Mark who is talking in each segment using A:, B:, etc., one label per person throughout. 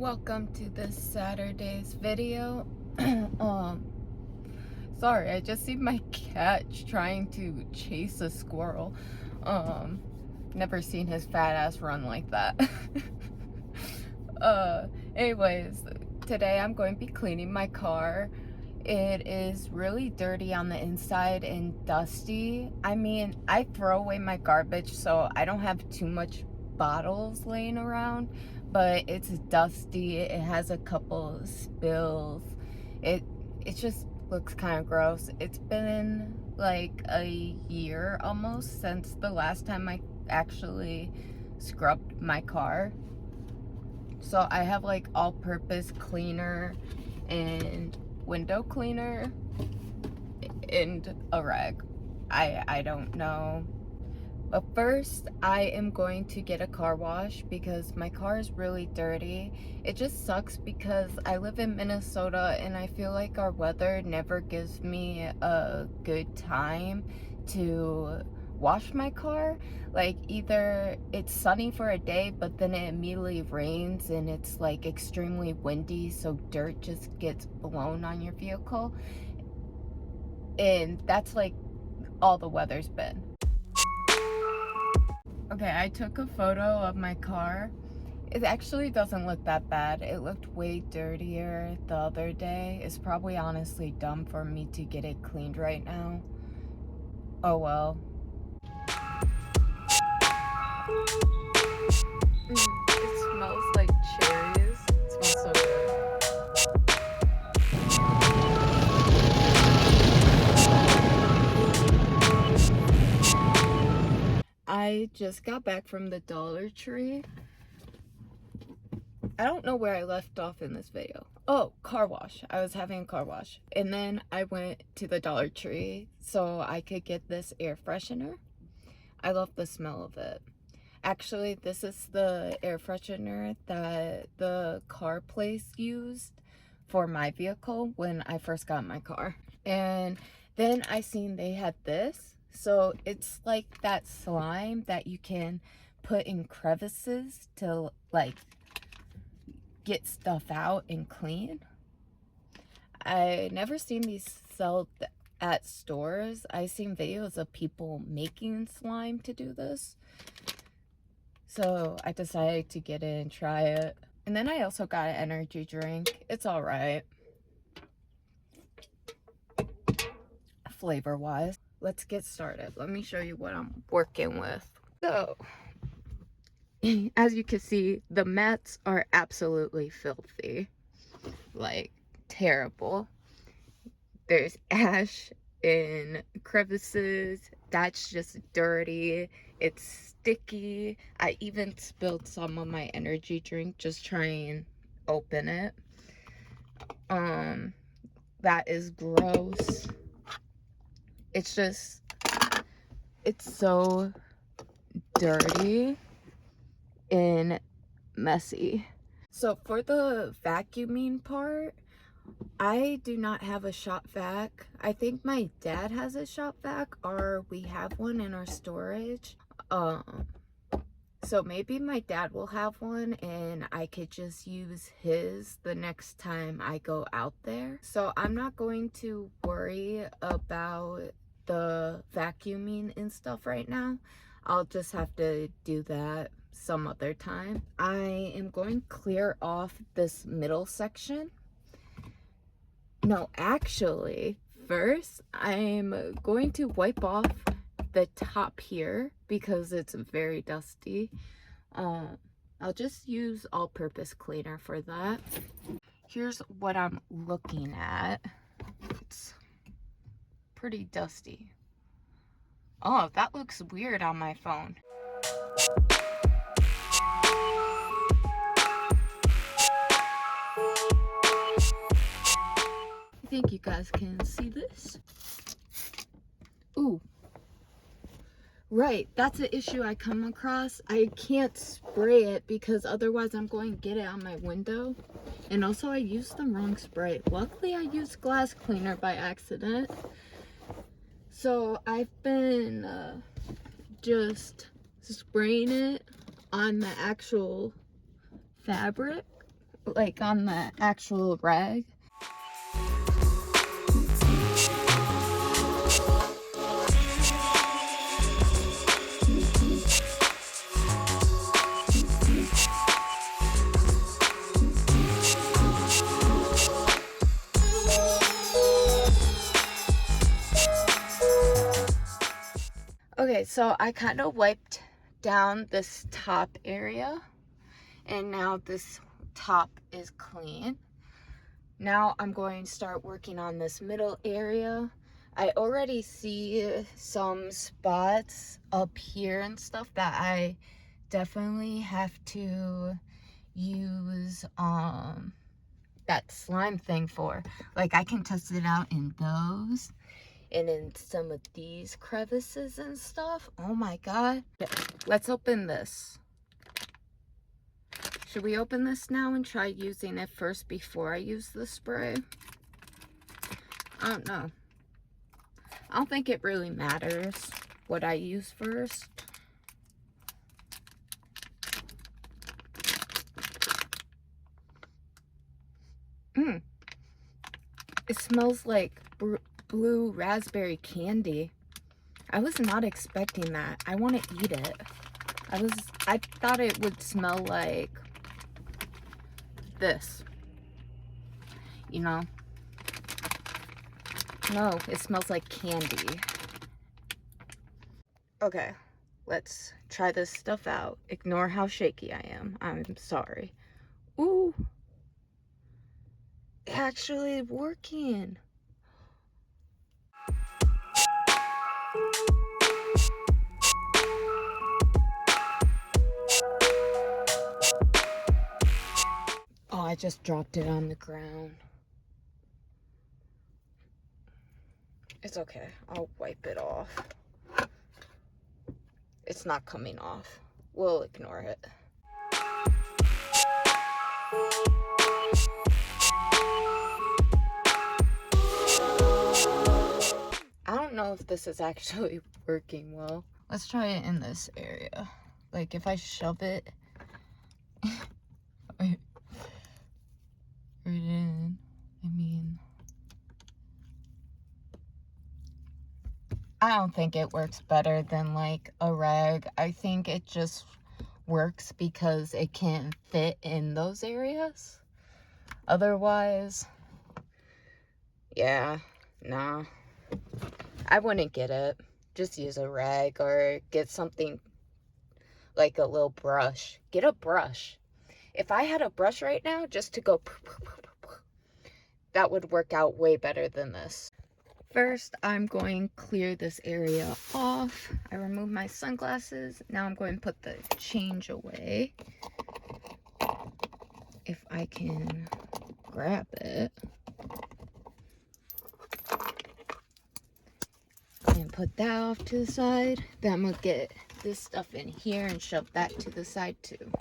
A: Welcome to this Saturday's video. um Sorry, I just see my cat trying to chase a squirrel. Never seen his fat ass run like that. Anyways, today I'm going to be cleaning my car. It is really dirty on the inside and dusty. I mean, I throw away my garbage, so I don't have too much bottles laying around, but it's dusty. It has a couple spills. It just looks kind of gross. It's been like a year almost since the last time I actually scrubbed my car. So I have like all-purpose cleaner and window cleaner and a rag. I don't know. But first, I am going to get a car wash because my car is really dirty. It just sucks because I live in Minnesota and I feel like our weather never gives me a good time to wash my car. Like, either it's sunny for a day, but then it immediately rains and it's like extremely windy, so dirt just gets blown on your vehicle. And that's like all the weather's been. Okay, I took a photo of my car. It actually doesn't look that bad. It looked way dirtier the other day. It's probably honestly dumb for me to get it cleaned right now. Oh well. It smells like cherries. It smells so good. I just got back from the Dollar Tree. I don't know where I left off in this video. Oh, car wash. I was having a car wash. And then I went to the Dollar Tree so I could get this air freshener. I love the smell of it. Actually, this is the air freshener that the car place used for my vehicle when I first got my car. And then I seen they had this. So it's like that slime that you can put in crevices to like get stuff out and clean. I never seen these sold at stores. I seen videos of people making slime to do this. So I decided to get it and try it. And then I also got an energy drink. It's all right. Flavor wise. Let's get started. Let me show you what I'm working with. So, as you can see, the mats are absolutely filthy. Like, terrible. There's ash in crevices. That's just dirty. It's sticky. I even spilled some of my energy drink just trying and open it. That is gross. It's just, it's so dirty and messy. So for the vacuuming part, I do not have a shop vac. I think my dad has a shop vac, or we have one in our storage. So maybe my dad will have one and I could just use his the next time I go out there. So I'm not going to worry about the vacuuming and stuff right now. I'll just have to do that some other time. I am going to clear off this middle section. No, actually, first I'm going to wipe off the top here because it's very dusty. I'll just use all-purpose cleaner for that. Here's what I'm looking at. It's pretty dusty. Oh, that looks weird on my phone. I think you guys can see this. Ooh. Right, that's an issue I come across. I can't spray it because otherwise I'm going to get it on my window. And also I used the wrong spray. Luckily I used glass cleaner by accident. So I've been just spraying it on the actual fabric like on the actual rag. Okay, so I kind of wiped down this top area, and now this top is clean. Now I'm going to start working on this middle area. I already see some spots up here and stuff that I definitely have to use that slime thing for. Like, I can test it out in those and in some of these crevices and stuff. Oh my god. Let's open this. Should we open this now and try using it first before I use the spray? I don't know. I don't think it really matters what I use first. It smells like blue raspberry candy. I was not expecting that. I want to eat it. I thought it would smell like this. You know? No, it smells like candy. Okay, let's try this stuff out. Ignore how shaky I am. I'm sorry. Ooh. Actually working. Oh, I just dropped it on the ground. It's okay. I'll wipe it off. It's not coming off. We'll ignore it. I don't know if this is actually working well. Let's try it in this area. Like, if I shove it right in, I don't think it works better than like a rag. I think it just works because it can fit in those areas. Otherwise, yeah, nah. I wouldn't get it. Just use a rag or get something like a little brush. Get a brush. If I had a brush right now just to go, that would work out way better than this. First, I'm going to clear this area off. I removed my sunglasses. Now I'm going to put the change away. If I can grab it. And put that off to the side. Then I'm going to get this stuff in here and shove that to the side too.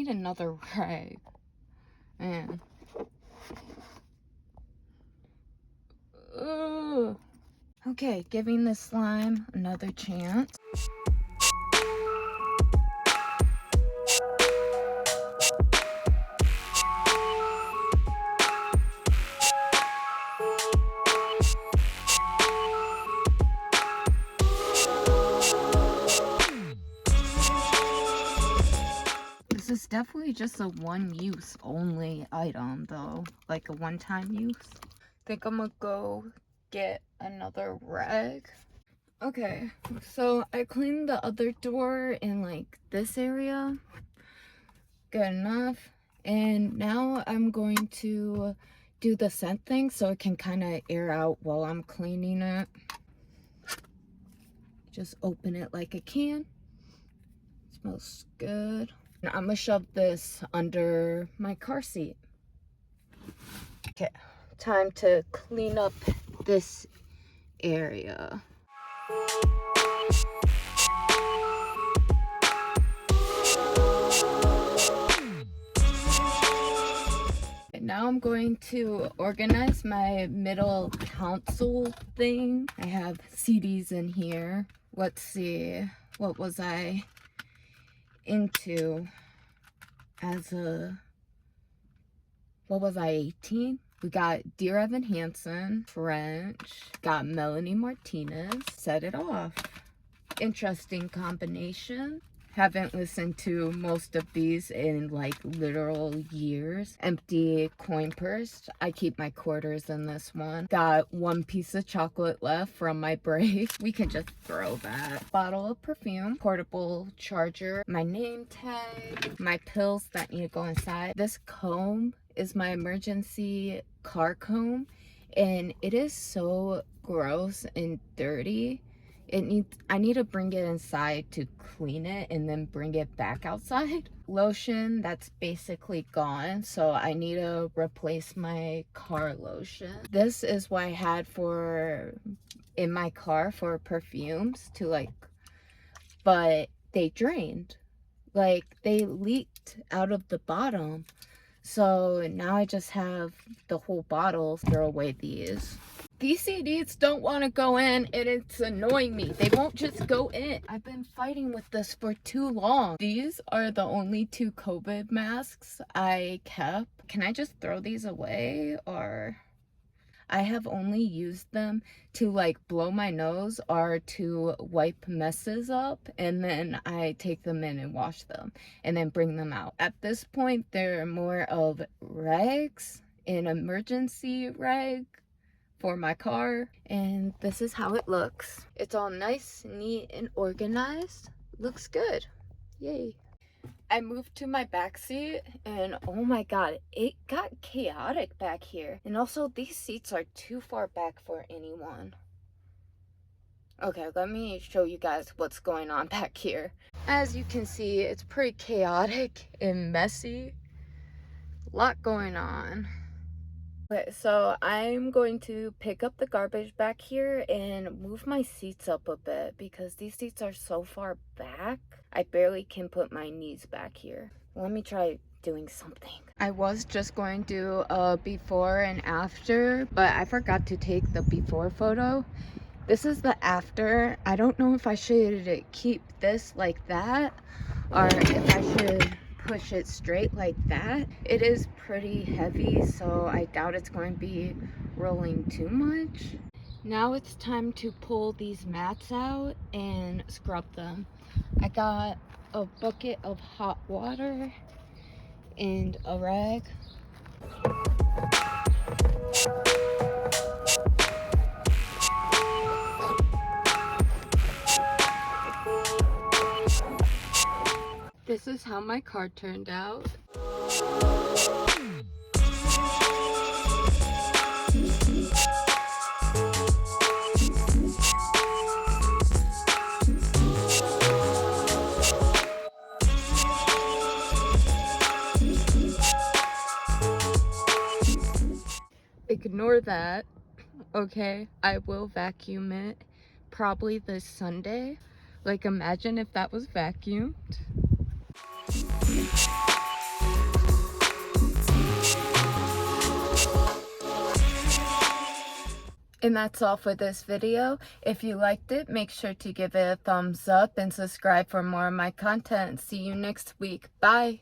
A: Another rag. Man. Ugh. Okay, giving the slime another chance. This is definitely just a one-use only item though, like a one-time use. Think I'm gonna go get another rag. Okay, so I cleaned the other door in like this area. Good enough. And now I'm going to do the scent thing so it can kind of air out while I'm cleaning it. Just open it like a can. Smells good. I'm gonna shove this under my car seat. Okay, time to clean up this area. Now I'm going to organize my middle console thing. I have CDs in here. Let's see, what was I into as a, what was I, 18? We got Dear Evan Hansen, French, got Melanie Martinez, Set It Off. Interesting combination. Haven't listened to most of these in like literal years. Empty coin purse. I keep my quarters in this one. Got one piece of chocolate left from my break. We can just throw that. Bottle of perfume. Portable charger. My name tag. My pills that need to go inside. This comb is my emergency car comb. And it is so gross and dirty. I need to bring it inside to clean it and then bring it back outside. Lotion, that's basically gone, so I need to replace my car lotion. This is what I had in my car for perfumes to like, but they drained. Like, they leaked out of the bottom. So now I just have the whole bottle. Throw away these. These CDs don't want to go in, and it's annoying me. They won't just go in. I've been fighting with this for too long. These are the only 2 COVID masks I kept. Can I just throw these away? Or I have only used them to like blow my nose or to wipe messes up, and then I take them in and wash them and then bring them out. At this point, they're more of rags, an emergency rag for my car, and this is how it looks. It's all nice, neat, and organized. Looks good. Yay. I moved to my back seat, and oh my god, it got chaotic back here. And also, these seats are too far back for anyone. Okay, let me show you guys what's going on back here. As you can see, it's pretty chaotic and messy. A lot going on. Okay, so I'm going to pick up the garbage back here and move my seats up a bit because these seats are so far back. I barely can put my knees back here. Let me try doing something. I was just going to do a before and after, but I forgot to take the before photo. This is the after. I don't know if I should keep this like that or if I should push it straight like that. It is pretty heavy, so I doubt it's going to be rolling too much. Now it's time to pull these mats out and scrub them. I got a bucket of hot water and a rag. This is how my car turned out. Ignore that, okay? I will vacuum it probably this Sunday. Like, imagine if that was vacuumed. And that's all for this video. If you liked it, make sure to give it a thumbs up and subscribe for more of my content. See you next week. Bye.